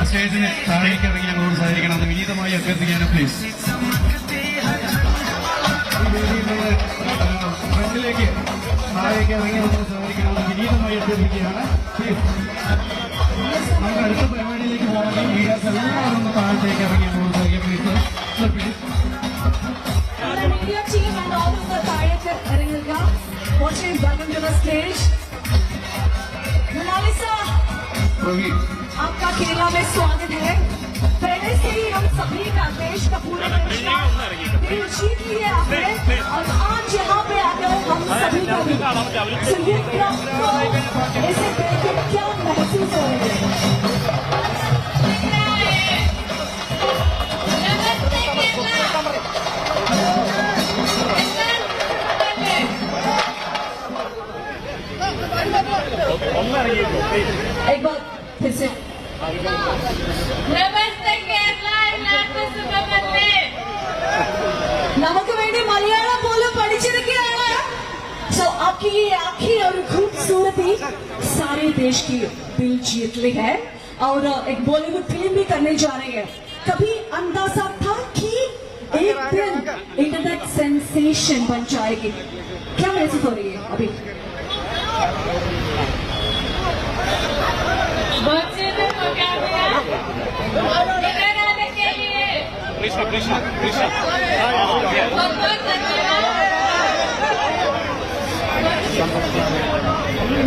സ്റ്റേജിന് താഴേക്ക് ഇറങ്ങി ഞങ്ങളോട് സഹകരിക്കണം വിനീതമായി അഭ്യർത്ഥിക്കാനും പ്ലീസ്. ഫ്രണ്ടിലേക്ക് താഴേക്ക് ഇറങ്ങി നമ്മൾ സഹകരിക്കണം വിനീതമായി അഭ്യർത്ഥിക്കുകയാണ് പ്ലീസ്. നമുക്ക് അടുത്ത പരിപാടിയിലേക്ക് പോകണമെങ്കിൽ ലീഡേഴ്സ് എല്ലാവരും ഒന്ന് താഴത്തേക്ക് ഇറങ്ങി ഞങ്ങളോട് സഹകരിക്കാം പ്ലീസ്. आपका केरला में स्वागत है। पहले से ही हम सभी का देश का पूरा दिल जीत लिया आपने और आज यहाँ पे आकर हम सभी को ऐसे करके क्या महसूस हो रहे हैं? एक बार फिर से നമുക്ക് വേണ്ടി മലയാളം പോലും പഠിച്ചിരിക്കുകയാണ്. सो आपकी ये आंखें और खूबसूरती सारे देश की दिल जीत ली है और एक बॉलीवुड फिल्म भी करने जा रही है. कभी अंदाजा था कि एक दिन इंटरनेट सेंसेशन बन जाएगी? क्या महसूस हो रही है अभी?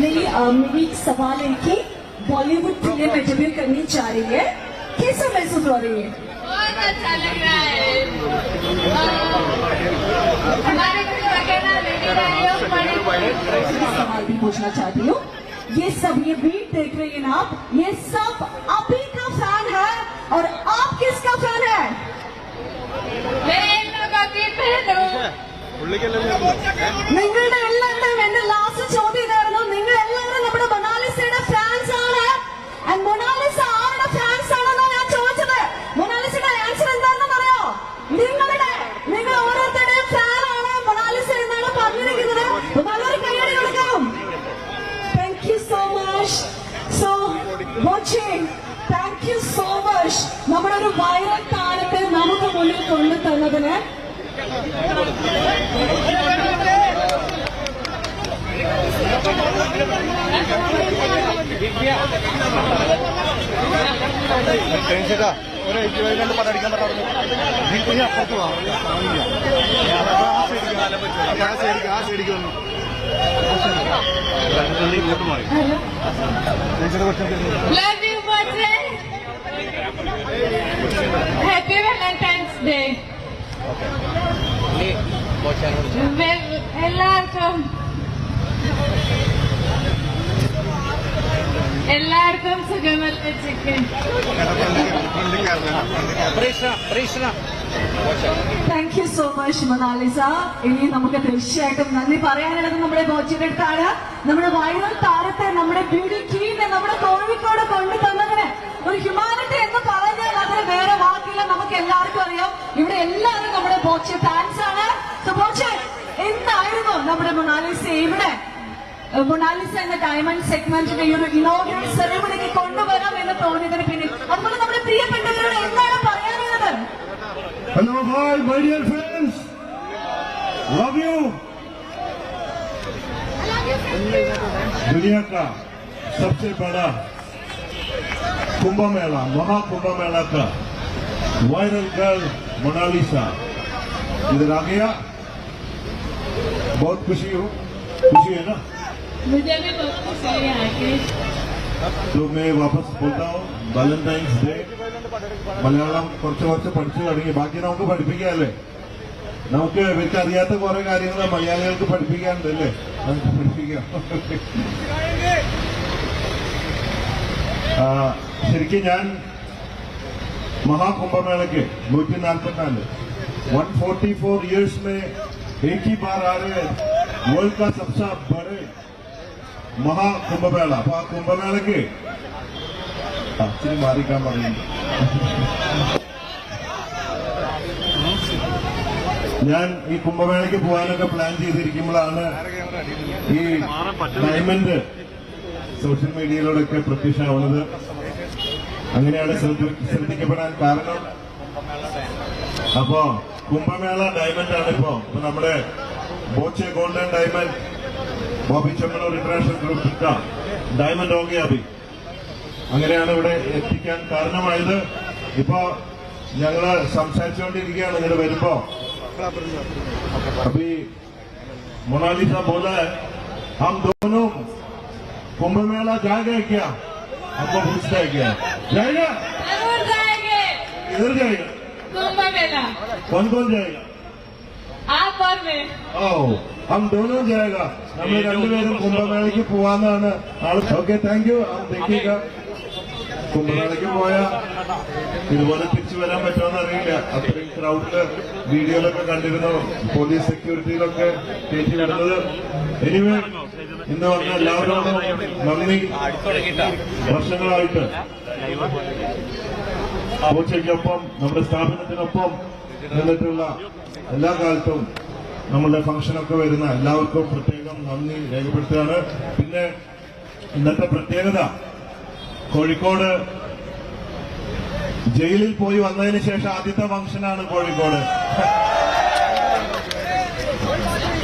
नहीं, मेरी सवाल है कि बॉलीवुड फिल्म में डेब्यू करनी चाह रही है, कैसा महसूस हो रही है? बहुत अच्छा लग रहा है. हमारे सवाल भी पूछना चाहती हूँ. ये सब ये बीट देख रही है ना आप, ये सब अभी का फैन है और आप किसका फैन है? നിങ്ങളുടെ എല്ലാവരുടെയും എന്റെ ലാസ്റ്റ് ചോദ്യം ഇതായിരുന്നു. നിങ്ങൾ എല്ലാവരും നമ്മുടെ മൊണാലിസയുടെ ഫാൻസ് ആണ്. മൊണാലിസ ആരുടെ ഫാൻസ് ആണെന്നാണ് ഞാൻ ചോദിച്ചത്. മൊണാലിസയുടെ ആൻസർ എന്താണെന്ന് അറിയോ? നിങ്ങൾ ഓരോരുത്തരുടെയും ഫാൻ ആണ് മൊണാലിസ എന്നാണ് പറഞ്ഞിരിക്കുന്നത്. നല്ലൊരു കൈയടി കൊടുക്കാം. Thank you so much. So watching, thank you so much. നമ്മുടെ ഒരു വൈറൽ താരത്തെ നമുക്ക് മുന്നിൽ കൊണ്ടു തന്നതിന് Love you, birthday. Happy Valentine's Day. എല്ലാവർക്കും സുഖമല്ലേ chicken. Thank you so much Mona Lisa. ഇനി നമുക്ക് തീർച്ചയായിട്ടും നന്ദി പറയാനുള്ളത് നമ്മുടെ ബോച്ചിയുടെ അടുത്താണ്. നമ്മുടെ വൈറൽ താരത്തെ, നമ്മുടെ ബ്യൂട്ടി ക്വീനെ നമ്മുടെ കോഴിക്കോട് കൊണ്ടുതന്നതിന് ഒരു ഹ്യൂമാനിറ്റി എന്ന് പറഞ്ഞാൽ അതിന് വേറെ വാക്കില്ല. നമുക്ക് എല്ലാവർക്കും അറിയാം, ഇവിടെ എല്ലാവരും നമ്മുടെ ബോച്ചെ ഫാൻസ് ആണ്. ബോച്ചെ, എന്തായിരുന്നു നമ്മുടെ മൊണാലിസ ഇവിടെ മൊണാലിസ എന്ന ഡയമണ്ട് സെഗ്മെന്റിന്റെ ഈ ഒരു ഇനോഗ്രൽ സെറിമണിക്ക് കൊണ്ടുവരാം എന്ന് തോന്നിയതിന് പിന്നിൽ, അതുപോലെ നമ്മുടെ പ്രിയപ്പെട്ടവരോട് എന്താണ് പറയാനുള്ളത്? Hello, hi, my dear friends. Love you. दुनिया का सबसे बड़ा कुंभ मेला, महाकुंभ मेला का वायरल गर्ल मोनालिसा इधर आ गया. बहुत खुशी है ना? मुझे भी बहुत खुशी है आके. तो मैं वापस बोलता हूँ, വാലന്റൈൻസ് ഡേ മലയാളം കുറച്ച് പഠിച്ചു തുടങ്ങി. ബാക്കി നമുക്ക് പഠിപ്പിക്കാല്ലേ? നമുക്ക് ഇവർക്ക് അറിയാത്ത കുറെ കാര്യങ്ങൾ മലയാളികൾക്ക് പഠിപ്പിക്കാനുണ്ടല്ലേ? നമുക്ക് പഠിപ്പിക്കാം. ശരിക്കും ഞാൻ महाकुंभमेला 144 144 ईयर्स में एक ही बार आ रहे हैं वर्ल्ड का सबसे बड़े महाकुंभमेला. അപ്പൊ ആ കുംഭമേളയ്ക്ക് ഇച്ചിരി മാറിക്കാൻ പറയുന്നു. ഞാൻ ഈ കുംഭമേളയ്ക്ക് പോകാനൊക്കെ പ്ലാൻ ചെയ്തിരിക്കുമ്പോഴാണ് ഈ ഡയമണ്ട് സോഷ്യൽ മീഡിയയിലൂടെയൊക്കെ പ്രത്യക്ഷമാവുന്നത്. അങ്ങനെയാണ് ശ്രദ്ധിക്കപ്പെടാൻ കാരണം. അപ്പോ കുംഭമേള ഡയമണ്ട് ആണ് ഇപ്പോ നമ്മുടെ Boche golden diamond Bobby Chemmanur international group diamond ഹോ ഗയാ അഭി. അങ്ങനെയാണ് ഇവിടെ എത്തിക്കാൻ കാരണമായത്. ഇപ്പോ ഞങ്ങള് സംസാരിച്ചുകൊണ്ടിരിക്കുകയാണ് ഇങ്ങനെ വരുമ്പോ. अभी मोनालिसा बोला है हम दोनों कुंभ मेला जाएगा क्या? हमको पूछता है क्या जाएगा? जरूर जाएंगे. इधर जाएगा कुंभ मेला. कौन जाएगा? आप और मैं. ഓ हम दोनों जाएगा. നമ്മൾ രണ്ടുപേരും കുംഭമേളയ്ക്ക് പോവാന്നാണ് ആള്. Okay, thank you. देखिएगा കുംഭമേളയ്ക്ക് പോയാ ഇതുപോലെ തിരിച്ചു വരാൻ പറ്റുമെന്ന് അറിയില്ല. അത്രയും ക്രൗഡില് വീഡിയോയിലൊക്കെ കണ്ടിരുന്നു, പോലീസ് സെക്യൂരിറ്റിയിലൊക്കെ കയറ്റി നടന്നത്. എനിവേ, ഇന്ന് വന്ന എല്ലാവരോടും നന്ദി. വർഷങ്ങളായിട്ട് ബോച്ചയ്ക്കൊപ്പം നമ്മുടെ സ്ഥാപനത്തിനൊപ്പം നിന്നിട്ടുള്ള എല്ലാ കാലത്തും നമ്മളുടെ ഫംഗ്ഷനൊക്കെ വരുന്ന എല്ലാവർക്കും പ്രത്യേകം നന്ദി രേഖപ്പെടുത്തുകയാണ്. പിന്നെ ഇന്നത്തെ പ്രത്യേകത, കോഴിക്കോട് ജയിലിൽ പോയി വന്നതിന് ശേഷം ആദ്യത്തെ ഫംഗ്ഷനാണ് കോഴിക്കോട്.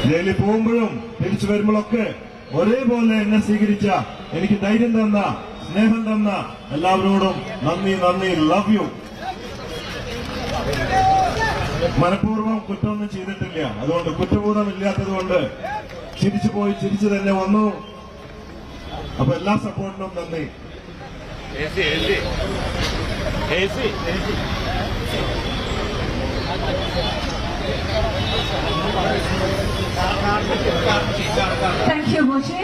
ജയിലിൽ പോകുമ്പോഴും തിരിച്ചു വരുമ്പോഴൊക്കെ ഒരേപോലെ എന്നെ സ്വീകരിച്ച, എനിക്ക് ധൈര്യം തന്ന, സ്നേഹം തന്ന എല്ലാവരോടും നന്ദി. Love you. മനഃപൂർവ്വം കുറ്റമൊന്നും ചെയ്തിട്ടില്ല. അതുകൊണ്ട് കുറ്റബോധം ഇല്ലാത്തത് കൊണ്ട് ചിരിച്ചു പോയി ചിരിച്ചു തന്നെ വന്നു. അപ്പൊ എല്ലാ സപ്പോർട്ടിനും നന്ദി. Thank you Boche.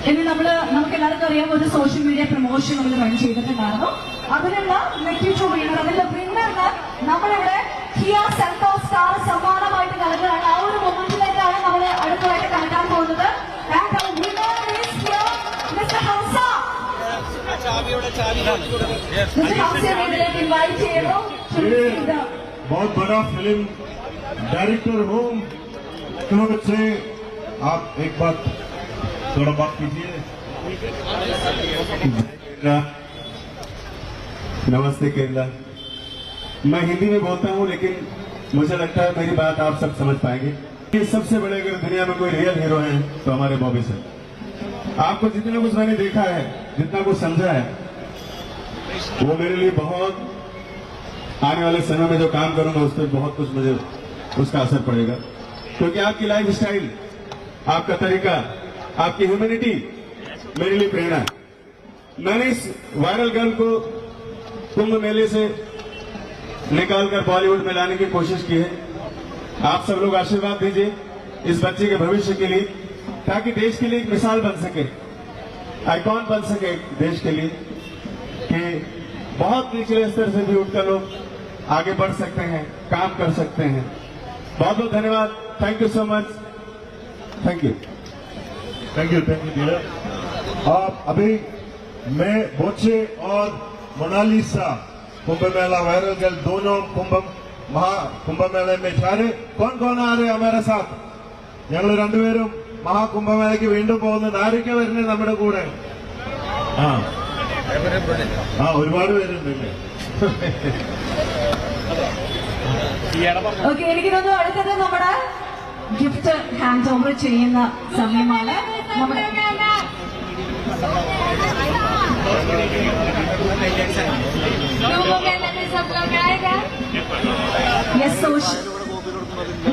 ഇനി നമുക്ക് എല്ലാവർക്കും അറിയാം, ഒരു സോഷ്യൽ മീഡിയ പ്രൊമോഷൻ നമ്മൾ റൺ ചെയ്തിട്ടുണ്ടായിരുന്നു. അതിനുള്ള നെറ്റിച്ചു വീണർ, അതിന്റെ വിന്നറിന് നമ്മളിവിടെ കിയ സെൽറ്റോസ് സ്റ്റാർ സമ്മാനമായിട്ട് നൽകുകയാണ്. ആ ഒരു മൊമെന്റിലേക്കാണ് നമ്മൾ അടുത്തതായിട്ട് കടക്കാൻ പോകുന്നത്. And our winner is here, Mr. Hamza. Mr. Hamza വീട്ടിലേക്ക് ഇൻവൈറ്റ് ചെയ്യുന്നു. बहुत बड़ा फिल्म डायरेक्टर हूँ, क्यों बच्चे आप एक बात थोड़ा बात कीजिए. नमस्ते केरला. मैं हिंदी में बोलता हूँ, लेकिन मुझे लगता है मेरी बात आप सब समझ पाएंगे. ये सबसे बड़े अगर दुनिया में कोई रियल हीरो हैं तो हमारे बॉबी सर. आपको जितना कुछ मैंने देखा है, जितना कुछ समझा है, वो मेरे लिए बहुत, आने वाले समय में जो काम करूंगा उस पर बहुत कुछ मुझे उसका असर पड़ेगा, क्योंकि आपकी लाइफ स्टाइल, आपका तरीका, आपकी ह्यूमैनिटी मेरे लिए प्रेरणा है। मैंने इस वायरल गर्ल को कुंभ मेले से निकालकर बॉलीवुड में लाने की कोशिश की है। आप सब लोग आशीर्वाद दीजिए इस बच्चे के भविष्य के लिए, ताकि देश के लिए एक मिसाल बन सके, आइकॉन बन सके देश के लिए, कि बहुत निचले स्तर से भी उठकर लोग आगे बढ़ सकते हैं, काम कर सकते हैं। बहुत बहुत धन्यवाद। Thank you so much. Thank you dear. आप अभी मैं बोचे और मोनालिसा कुंभ मेला वायरल गर्ल दोनों कुंभ मेले में चारे कौन कौन आ रहे हमारे साथ? ഞങ്ങൾ രണ്ടുപേരും മഹാകുംഭമേളയ്ക്ക് വീണ്ടും പോകുന്നുണ്ട്. ആരൊക്കെ വരുന്നത് നമ്മുടെ കൂടെ? ഒരുപാട് പേരുണ്ടല്ലേ? ഓക്കെ, എനിക്ക് തോന്നുന്നു അടുത്തത് നമ്മുടെ ഗിഫ്റ്റ് ഹാൻഡ് ഓവർ ചെയ്യുന്ന സമയമാണ്. നമ്മുടെ कुंभ मेले में सब लोग आएगा.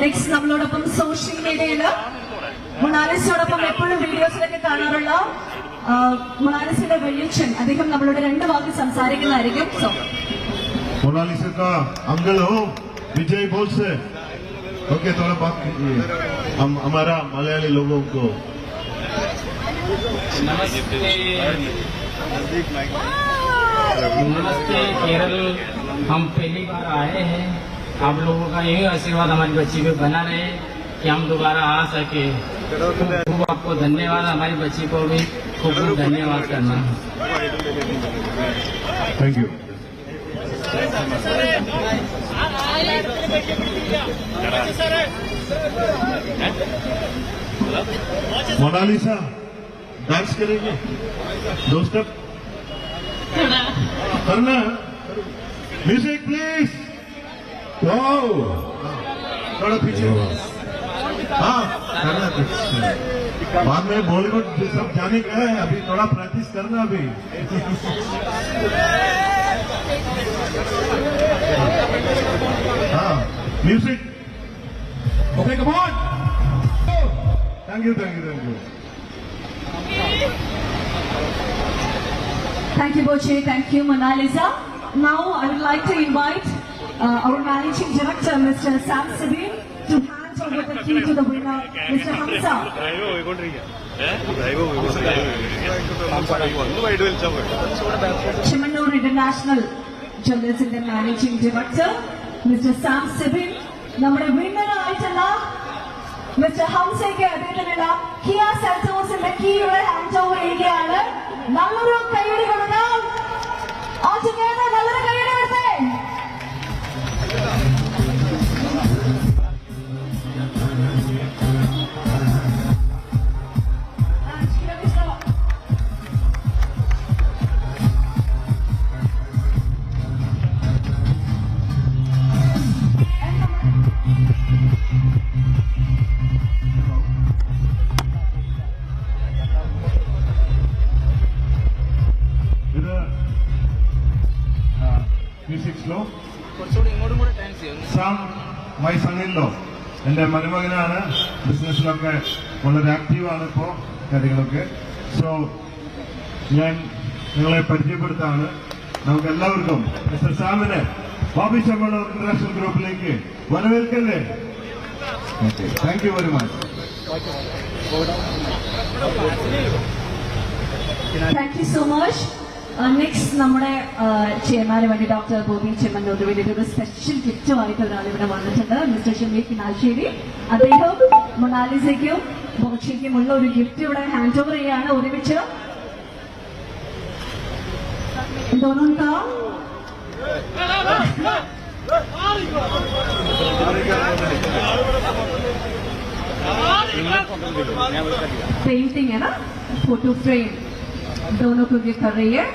നെക്സ്റ്റ് നമ്മളോടൊപ്പം സോഷ്യൽ മീഡിയയില് മൊണാലിസയോടൊപ്പം എപ്പോഴും വീഡിയോസിലൊക്കെ കാണാറുള്ള മൊണാലിസയുടെ വെള്ളിച്ചൻ, അദ്ദേഹം നമ്മളോട് 2 വാക്ക് സംസാരിക്കുന്നതായിരിക്കും. സോ मोनालिसा का अंकल हो विजय बोल से ओके, थोड़ा बात कीजिए हम हमारा मलयाली लोगों को। नमस्ते केरल, हम पहली बार आए हैं। आप लोगों का यही आशीर्वाद हमारी बच्ची पे बना रहे कि हम दोबारा आ सके। खूब आपको धन्यवाद, हमारी बच्ची को भी खूब खूब धन्यवाद करना। Thank you. मोनालिसा डांस करेंगे? 2 स्टेप करना। Music please. थोड़ा पीछे। हाँ करना कुछ। बाद में बॉलीवुड सब जाने का है, अभी थोड़ा प्रैक्टिस करना अभी। हाँ music. Okay come on. Thank you thank you thank you. Thank you, Boche. Thank you, Monalisa. Now, I would like to invite our Managing Director, Mr. Sam Sabin, to hand over the key to the winner, Mr. Hamza. Chemanur International Jewellers in the Managing Director, Mr. Sam Sabin. നമ്മുടെ winner ആയിട്ടുള്ള mister ഹംസയ്ക്ക് അദ്ദേഹത്തിനുള്ള Kia സെൽറ്റോസിന്റെ കീയുടെ hand over ചെയ്യുകയാണ്. നല്ലൊരു കൈയടി കൊടുക്കാം. നല്ലൊരു കൈയടി കൊടുത്തേ. Music slow. സാം മൈ സണ്ണിലോ എൻ്റെ മരുമകനാണ്. ബിസിനസ്സിലൊക്കെ വളരെ ആക്റ്റീവാണ് ഇപ്പോൾ കാര്യങ്ങളൊക്കെ. സോ ഞാൻ നിങ്ങളെ പരിചയപ്പെടുത്താണ്. നമുക്ക് എല്ലാവർക്കും മിസ്റ്റർ സാമിനെ ബോബി ചെമ്മണ്ണൂർ ഇന്റർനാഷണൽ ഗ്രൂപ്പിലേക്ക് വരവേൽക്കല്ലേ? Thank you very much. Thank you so much. Next നമ്മുടെ ചെയർമാന് വേണ്ടി ഡോക്ടർ ബോബി ചെമ്മണ്ണൂരിന് വേണ്ടിയിട്ട് ഒരു സ്പെഷ്യൽ ഗിഫ്റ്റുമായിട്ട് ഒരാൾ ഇവിടെ വന്നിട്ടുണ്ട്, മിസ്റ്റർ ഷമീർ കിനാശ്ശേരി. അദ്ദേഹം മൊണാലിസയ്ക്കും ബോച്ചയ്ക്കും ഉള്ള ഒരു ഗിഫ്റ്റ് ഇവിടെ ഹാൻഡ് ഓവർ ചെയ്യാണ്. ഒരുമിച്ച് पेंटिंग है ना, फोटो फ्रेम दोनों को गिफ्ट कर रही है.